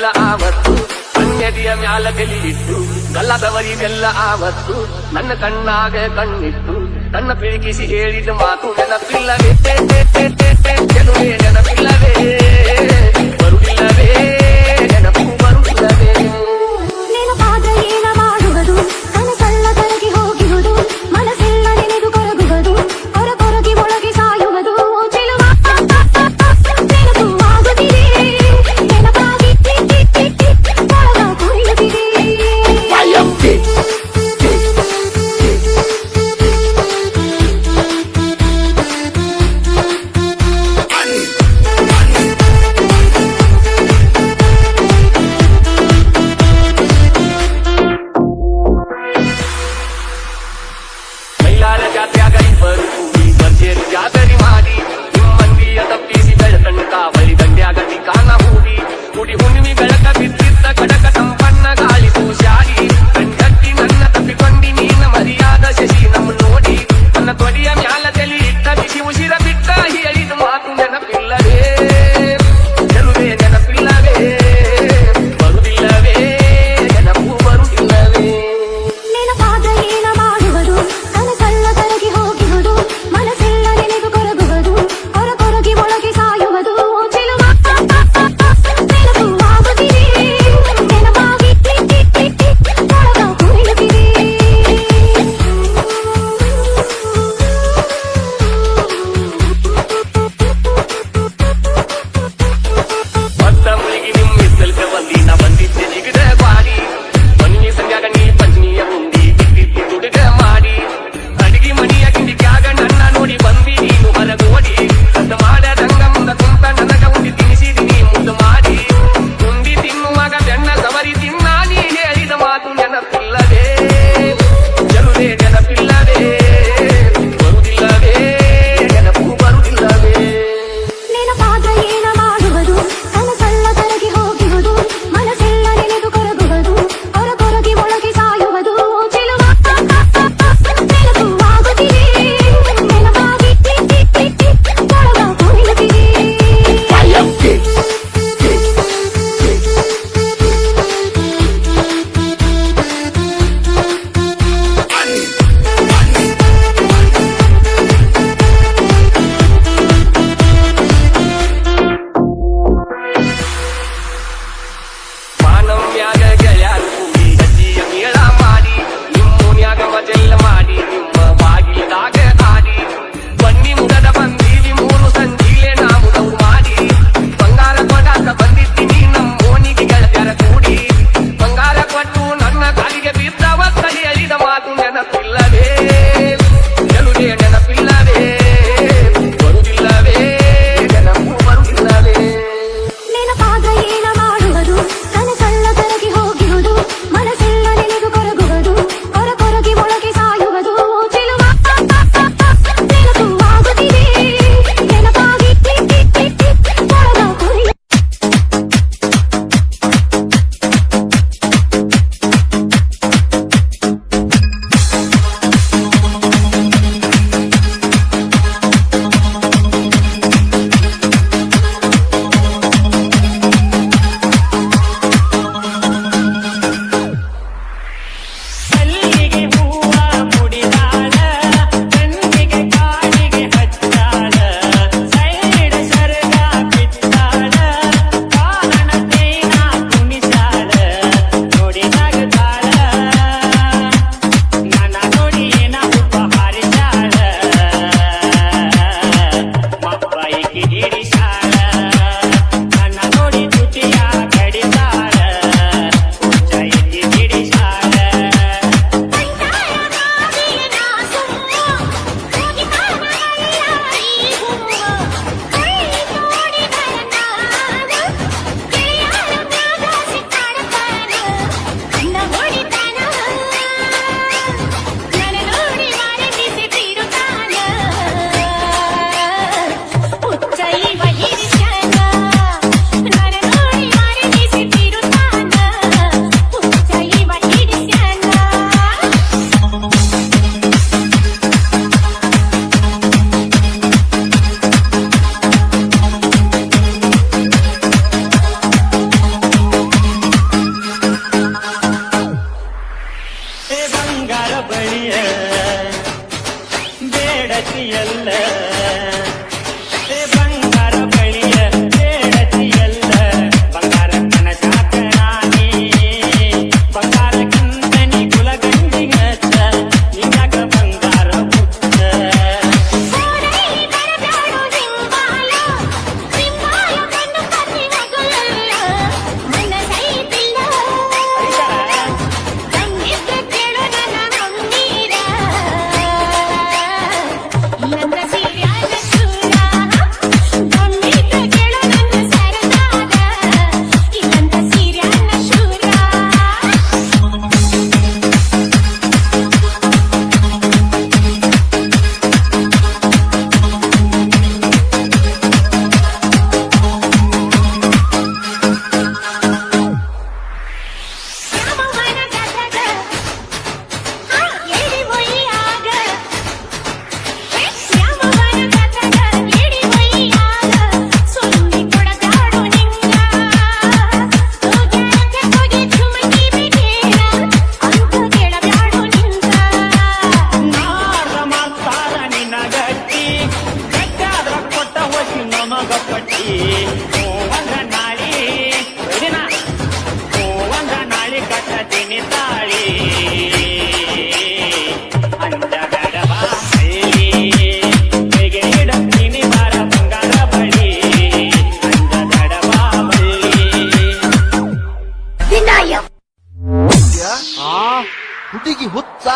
ಬೆಲ್ಲ ಆವತ್ತು ಕಣ್ಣೆದಿಯ ಮ್ಯಾಲ ಬೆಲಿಯಿಟ್ಟು ಗಲ್ಲದವರಿಗೆಲ್ಲ ಆವತ್ತು ನನ್ನ ಕಣ್ಣಾಗ ಕಣ್ಣಿಟ್ಟು ಕಣ್ಣ ಪಿಳಿಕಿಸಿ ಹೇಳಿದ ಮಾತು ನೆನಪಿಲ್ಲವೇ ಗೆಲುವೆ ನೆನಪಿಲ್ಲವೇ ಬರುವುದಿಲ್ಲವೇ ನೆನಪು ಬರುವುದಿಲ್ಲವೇ ನೆನಪಾದ ಏನ ಮಾಡುವುದು ಕನಸಲ್ಲ ಕರಗಿ ಹೋಗಿರುವುದು ಮನಸ್ಸೆಲ್ಲ ನೆನೆದು ಕೊರಗುವುದು ಕೊರಗಿ ಒಳಗೆ ಸಾಯುವುದು ಚೆಲುವ ನೆನಪು ಆಗುತ್ತಿದೆ ನೆನಪಾಗಿ ಒಳಗ ಕುಣಿಯುತ್ತಿದೆ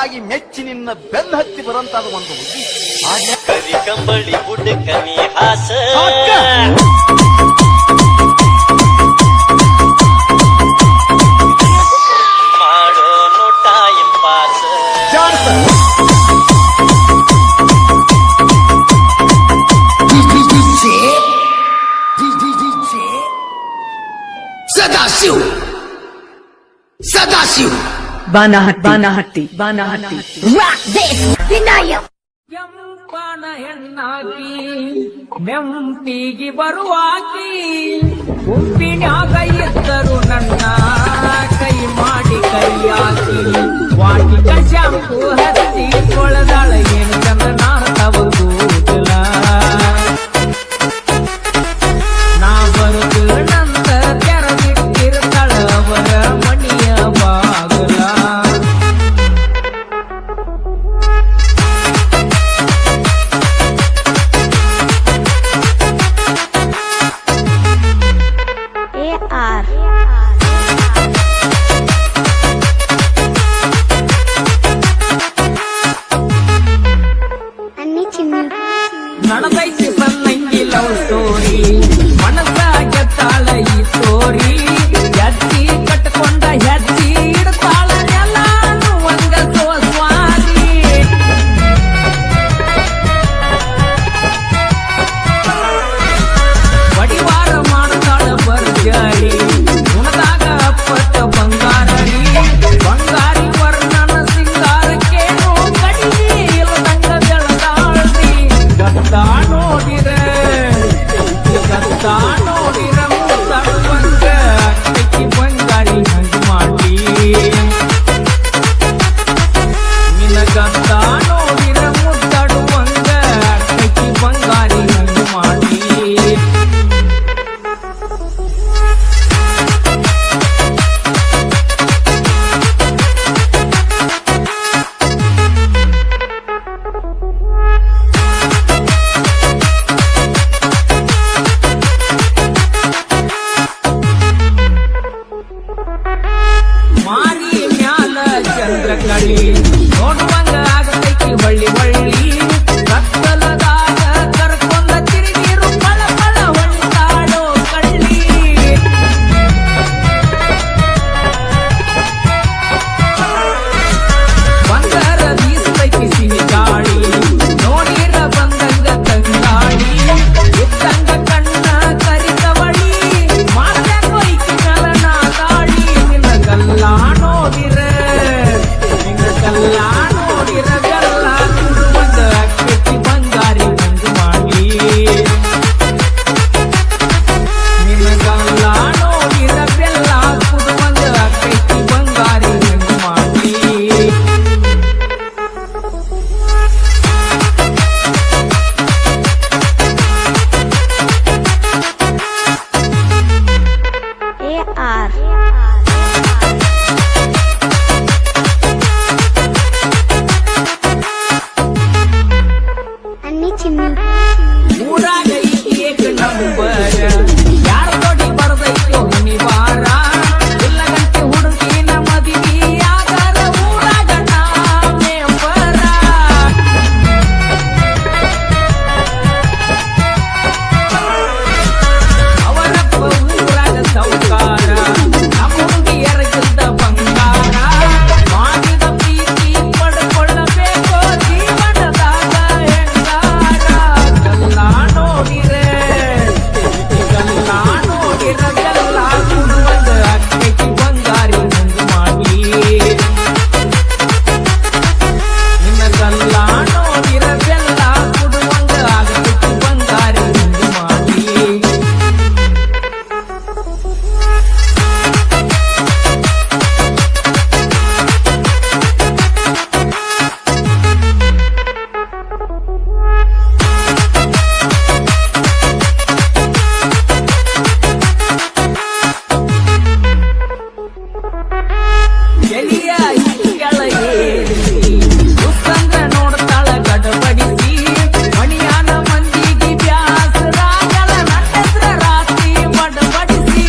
ಮದುವೆಯಾಗಿ ಮೆಚ್ಚಿ ನಿನ್ನ ಬೆನ್ನ ಹತ್ತಿ ಬರುವಂತಾದ ಒಂದು ಹುಡುಗಿ ಕರಿ ಕಂಬಳಿ ಬುಡಕನಿ ಹಾಸ ಮಾಡೋನು ಟೈಮ್ ಪಾಸ್ ಸದಾಶಿವ್ ಬಾನಹಟ್ಟಿ ಕೆಂಪನ ಹೆಣ್ಣಾಕಿ ನೆಂಪಿಗೆ ಬರುವಾಕಿ ಉಪ್ಪಿನಾಗ ಇದ್ದರು ನನ್ನ ಕೈ ಮಾಡಿ ಕೈಯಾಕಿ ವಾಟಿಕ ಶಾಂಪು ಹತ್ತಿ ಕೊಳದಾಳ ಏನು ಚಂದ ನಾಡ್ತವದು ನಾ ಬರುದು ನಂತ ತೆರದಿಟ್ಟಿರ್ತಾಳ ಅವರ ಮಣಿಯ ಬಾಗಲ AR ಅನ್ನಿ ಚಿನ್ನು ನಡೆದೈತಿ ಸಣ್ಣಂಗಿ ಲವ್ ಸ್ಟೋರಿ ಮನಸ್ಸಾಗ ತಾಳ ಈ ಸ್ಟೋರಿ ಹೆಜ್ಜಿ ಕಟ್ಕೊಂಡ ಹೆಜ್ಜಿ ಇಡ್ತಾಳ ಎಲ್ಲಾನು ಒಂದ ಸ್ವಾದಿ ಬಡಿವಾರ ಮಾಡ್ತಾಳ ಬರ್ಜಾರಿ ಗುಣದಾಗ ಅಪ್ಪತ್ತ ಬಂಗಾರರಿ ಬಂಗಾರಿ ವರ್ಣನ ಸಿಂಗಾರಕ್ಕೇನು ಕಡಿಮೆ ಇಲ್ಲದಂಗ ಬೆಳದಾಳ್ರಿ ಗದ್ದ ನೋಡಿರ ಮುದ್ದಾಡುವಂಗ ಅಕ್ಕಿ ಬಂಗಾರಿ ಹಂಗ ಮಾಡಿ ನಿನ್ನ ಗದ್ದ ನೋಡಿರ ಮುದ್ದಾಡುವಂಗ ಅಕ್ಕಿ ಬಂಗಾರಿ ಹಂಗ ಮಾಡಿ ಮಾರಿ ಮ್ಯಾಲ ಚಂದ್ರ ಕಳಿ ನೋಡುವಂಗ ಆಗತೈತಿ ಹೊಳ್ಳಿ ಹೊಳ್ಳಿ ಕತ್ತಲದಾಗ ಕರ್ಕೊಂಡ ತಿರುಗಿರು ಪಳ ಪಳ ಹೊಳ್ತಾಡೋ ಕಳ್ಳಿ ಬಂಗಾರ ಬೀಸತೈತಿ ಸಿಹಿ ಗಾಳಿ ನೋಡಿರ ಬಂದಂಗ ತಂಗಾಳಿ ಇದ್ದಂಗ ಕಣ್ಣ ಕರಿತವಳಿ ಮಾಡ್ಬೇಕು ಐತಿ ಕಲನ ಗಾಳಿ ನಿನ್ನ ಕಲ್ಲ ನೋಡಿರ ಬೆಲ್ಲ ಕುಡುವಂಗ ಅಕ್ಕಿ ಬಂಗಾರಿ ಹಂಗ ಮಾಡಿ ನಿನ್ನ ಕಲ್ಲ ನೋಡಿರ ಬೆಲ್ಲ ಕುಡುವಂಗ ಅಕ್ಕಿ ಬಂಗಾರಿ ಹಂಗ ಮಾಡಿ AR ಅನ್ನಿ ಚಿನ್ನು ಊರಾಗ ಏಕ ನಂಬರ ಯಾರ ತೊಡಿ ಬರದೈತೋ ನಿವಾರ ಇಲ್ಲ ಗಂಟೆ ಹುಡುಗಿನ ಮದಿವಿ ಆಗಾರ ಊರಾಗ ನಾ ಮೆಂಬರ ಅವರಪ್ಪ ಊರಾಗ ಸೌಕಾರ ನಮ್ಮ ಹುಡುಗಿಯರಗಿದ್ದ ಬಂಗಾರ ಮಾಡಿದ ಪ್ರೀತಿ ಪಡ್ಕೊಳ್ಳಬೇಕು ಜೀವನದಾಗ ಹೆಂಗಾರ ಕಲ್ಲ ನೋಡಿರ ಬೆಲ್ಲ ಕುಡುವಂಗ ಅಕ್ಕಿ ಬಂಗಾರಿ ಹಂಗ ಮಾಡಿ ನಿನ್ನ ಕಲ್ಲ ನೋಡಿರ ಬೆಲ್ಲ ಕುಡುವಂಗ ಅಕ್ಕಿ ಬಂಗಾರಿ ಹಂಗ ಮಾಡಿ ಎಲಿಯ ಕೆಳಗೆ ಉತ್ತಂದ್ರ ನೋಡ್ತಾಳ ಗಡಬಡಿಸಿ ಮಣಿಯಾನ ಮಂದಿಗೆ ಬ್ಯಾಸರಾಗಲ ನಟದ್ರ ರಾತ್ರಿ ಬಡಬಡಿಸಿ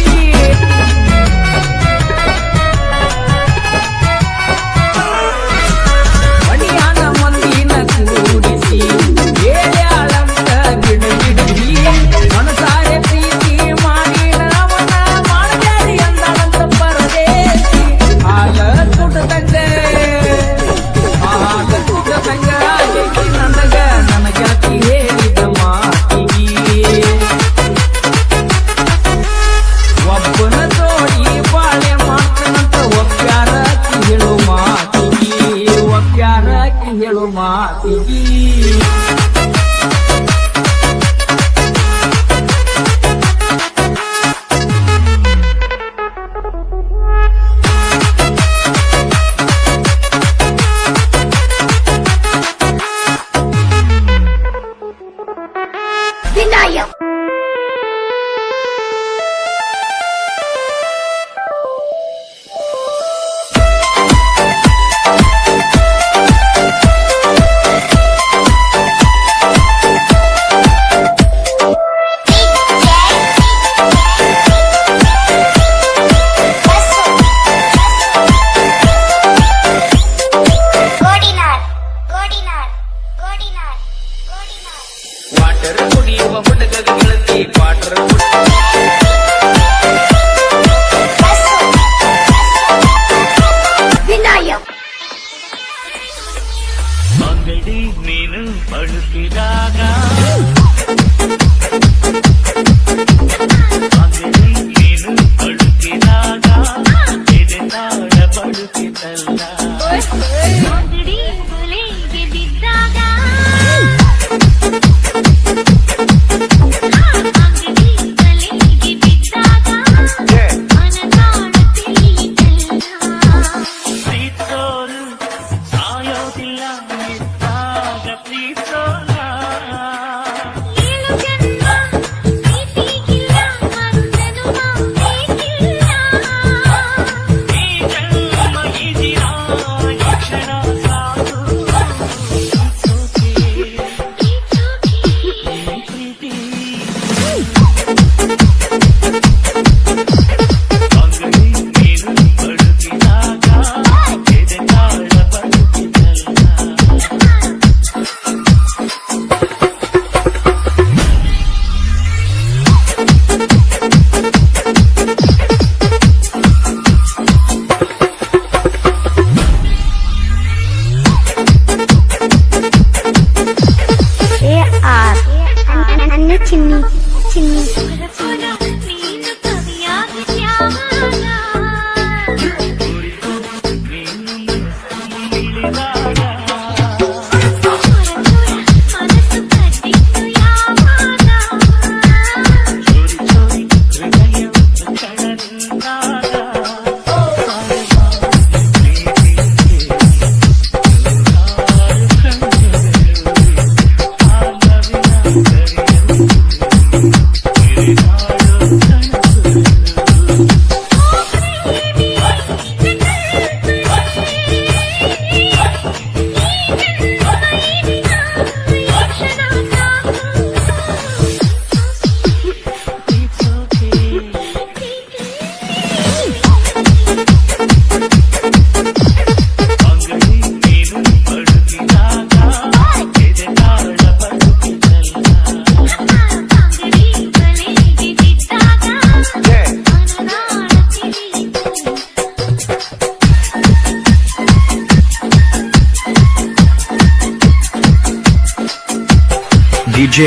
DJ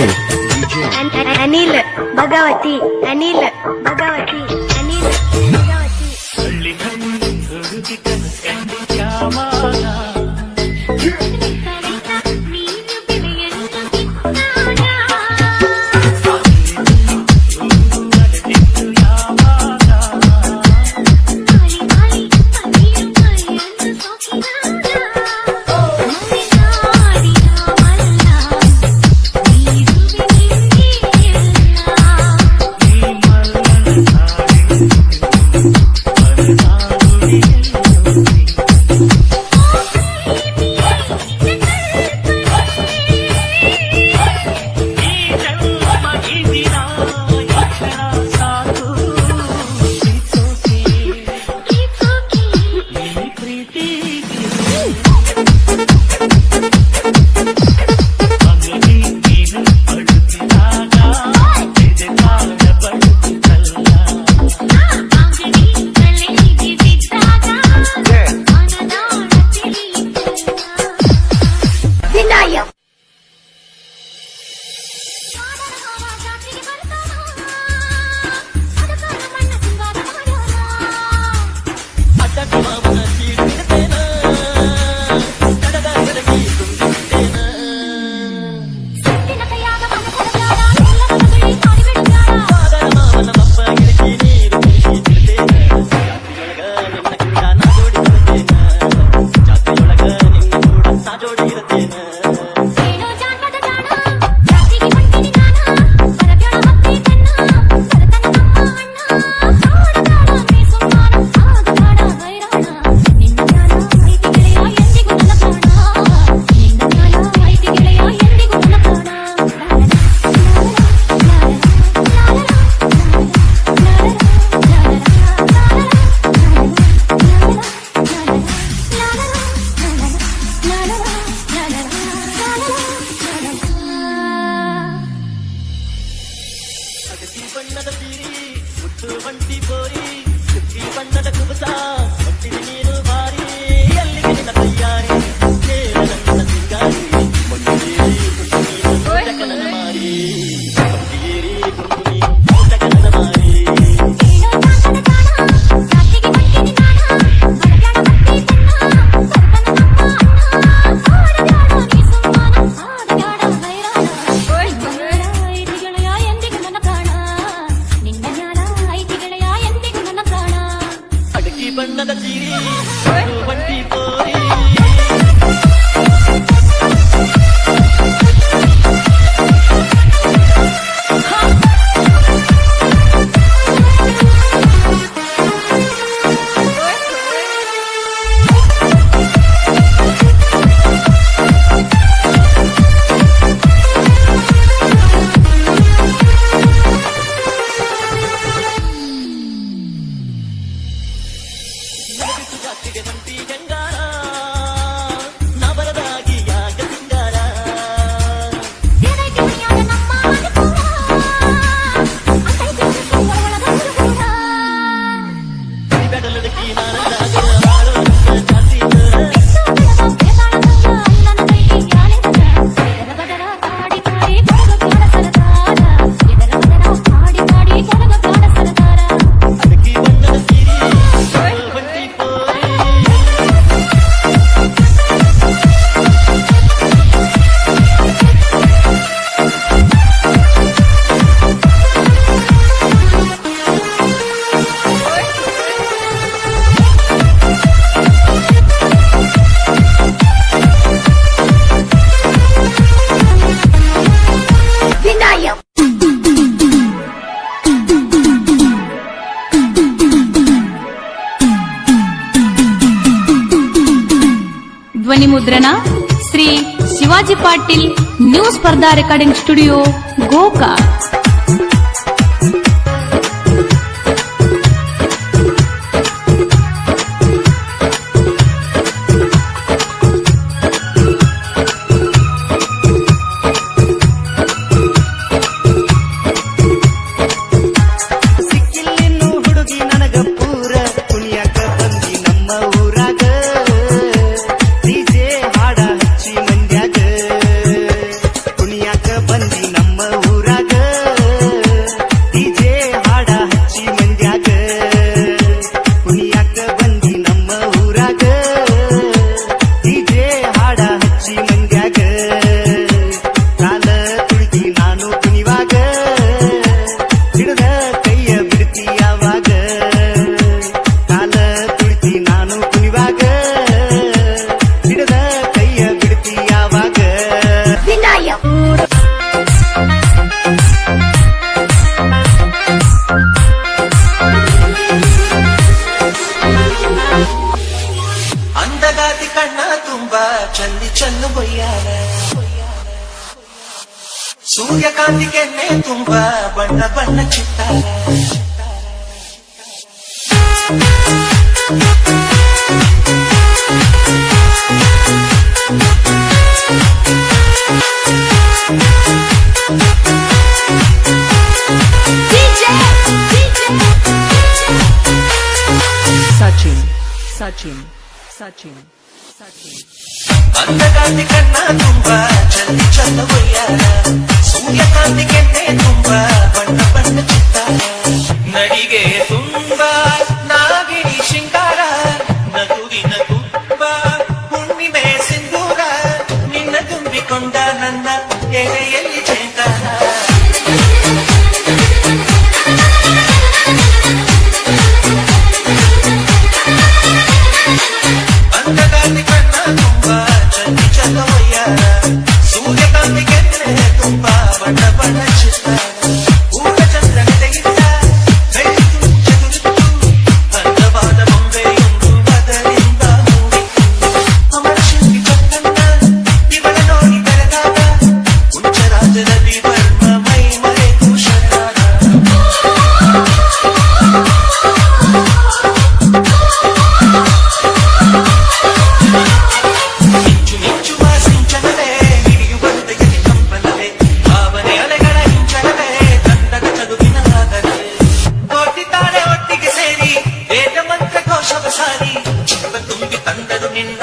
ಅನಿಲ್ ಭಗವತಿ ಅನಿಲ್ ಭಗವತಿ ಅನಿಲ್ ಭಗವತಿ ಬಣ್ಣದ ಸೀರಿ ಮುತ್ತು ಬಂಟಿ ಬೋರಿ ಸುತ್ತಿ ಬಣ್ಣದ ಕುಬಸ ಹೊಟ್ಟಿದ ನೀರು ಬಾರಿ ಅಲ್ಲಿಗೆ ನಿನ್ನ ತಯ್ಯಾರಿ ಕೇಳ ನನ್ನ ಸಿಂಗಾರಿ ಮೊಂಡೇರಿ ಕುಂಕುಮಿ ಮಾರಿ ಮೊಂಡೇರಿ ಕುಂಕುಮಿ ಮಾರಿ ಬಣ್ಣದ ಸೀರಿ ಬಂಟಿ ಬೋರಿ ಬಂಟಿ ಗಂಗಾರ ನವರದಾಗಿ ಯಾಗ ಸಿಂಗಾರ ಬೆಡಲುಡುಕಿ ಜಾತಿ ಅದಕ್ಕೆ ಬಣ್ಣದ ಸೀರಿ ಬಂಟಿ ಬೋರಿ ಧ್ವನಿ ಮುದ್ರಣ ಶ್ರೀ ಶಿವಾಜಿ ಪಾಟೀಲ್ ನ್ಯೂ ಸ್ಪರ್ಧಾ ರೆಕಾರ್ಡಿಂಗ್ ಸ್ಟುಡಿಯೋ ಗೋಕಾಕ್. ಸಿಕ್ಕಿಲ್ಲಿನ್ನು ಹುಡುಗಿ ನನಗ ಪೂರ ಕುಣಿಯಾಕ ಬಂದಿ ನಮ್ಮ ಊರಾಗ ಡಿಜೆ ಹಾಡ ಹಚ್ಚಿ ಮಂಡ್ಯಾಗ ಕುಣಿಯಾಕ ಬಂದಿ ನಮ್ಮ ಊರಾಗ ಡಿಜೆ ಹಾಡ ಹಚ್ಚಿ ಮಂಡ್ಯಾಗ ಕುಣಿಯಾಕ ಬಂದಿ ನಮ್ಮ ಊರಾಗ ಡಿಜೆ ಹಾಡ ಹಚ್ಚಿ ಮಂಡ್ಯಾಗ ಕಾಲ ತುಳುಕಿ ನಾನು ಕುಣಿವಾಗ ಹಿಡಿದ ಕೈಯ ಬಿಡ್ತಿ ಯಾವಾಗ ಕಾಲ ತುಳಿತಿ ನಾನು ಕುಣಿವಾಗ ಹಿಡಿದ ಕೈಯ ಬಿಡ್ತಿ ಯಾವಾಗ ವಿನಾಯಕ್ ಅಂದಗಾತಿ ಕಣ್ಣ ತುಂಬ ಚಲ್ಲಿ ಚಲ್ಲು ಬೊಯ್ಯಾರ ಸೂರ್ಯಕಾಂತಿ ಕೆನ್ನೆ ತುಂಬ ಬಣ್ಣ ಬಣ್ಣ ಚಿತ್ತಾರ ಅಂದಗಾತಿ ಕಣ್ಣ ತುಂಬ ಚಲ್ಲಿ ಚಲ್ಲು ಬೊಯ್ಯಾರ ಸೂರ್ಯಕಾಂತಿ ಕೆನ್ನೆ ತುಂಬ ಬಣ್ಣ ಬಣ್ಣ ಚಿತ್ತಾರ ನಡಿಗೆ ತುಂಬ ನಾಗಿಣಿ ಶೃಂಗಾರ ನಗುವಿನ ತುಂಬ ಹುಣ್ಣಿಮೆ ಸಿಂಧೂರ ನಿನ್ನ ತುಂಬಿಕೊಂಡ ನನ್ನ ಎಲೆಯಲ್ಲಿ ಚೇತಾರ ಅಂದಗಾತಿ ಕಣ್ಣ ತುಂಬ ಚಲ್ಲಿ ಚಲ್ಲವಯ್ಯಾರ ಸೂರ್ಯಕಾಂತಿ ಕೆನ್ನೆ ತುಂಬ ಬಣ್ಣ ಬಣ್ಣ ಚಿತ್ತಾರ ಊಟ ಚಂದ್ರನ ತೆಗಿತ ಬೆಳಕು ಚದುರಿತು ಅಂದವಾದ ಬೊಂಬೆಯೊಂದು ಅದರಿಂದ ಮೂಡಿತು ಅಮರ ಶಿಲ್ಪಿ ಚಕ್ಕಣ್ಣ ಇವಳ ನೋಡಿ ಬೆಳೆದಾಗ ಉಂಚರಾಜ ರವಿ ವರ್ಮ ಮೈ ಮರೆತು ಶರಣ ಮಿಂಚು ಮಿಂಚುವ ಸಿಂಚನವೇ ಹಿಡಿಯುವ ಹೃದಯಕ್ಕೆ ಕಂಪನವೇ ಭಾವನೆ ಅಲೆಗಳ ಹಿಂಚನವೇ ತಂಡದ ಚದುವಿನ ಆಗಲೇ ಕೋಟಿತಾರೆ ಒಟ್ಟಿಗೆ ಸೇರಿ ವೇದ ಮಂತ್ರ ಘೋಷವ ಸಾರಿ ಚಿಕ್ಕ ತುಂಬಿ ತಂದರು ನಿನ್ನ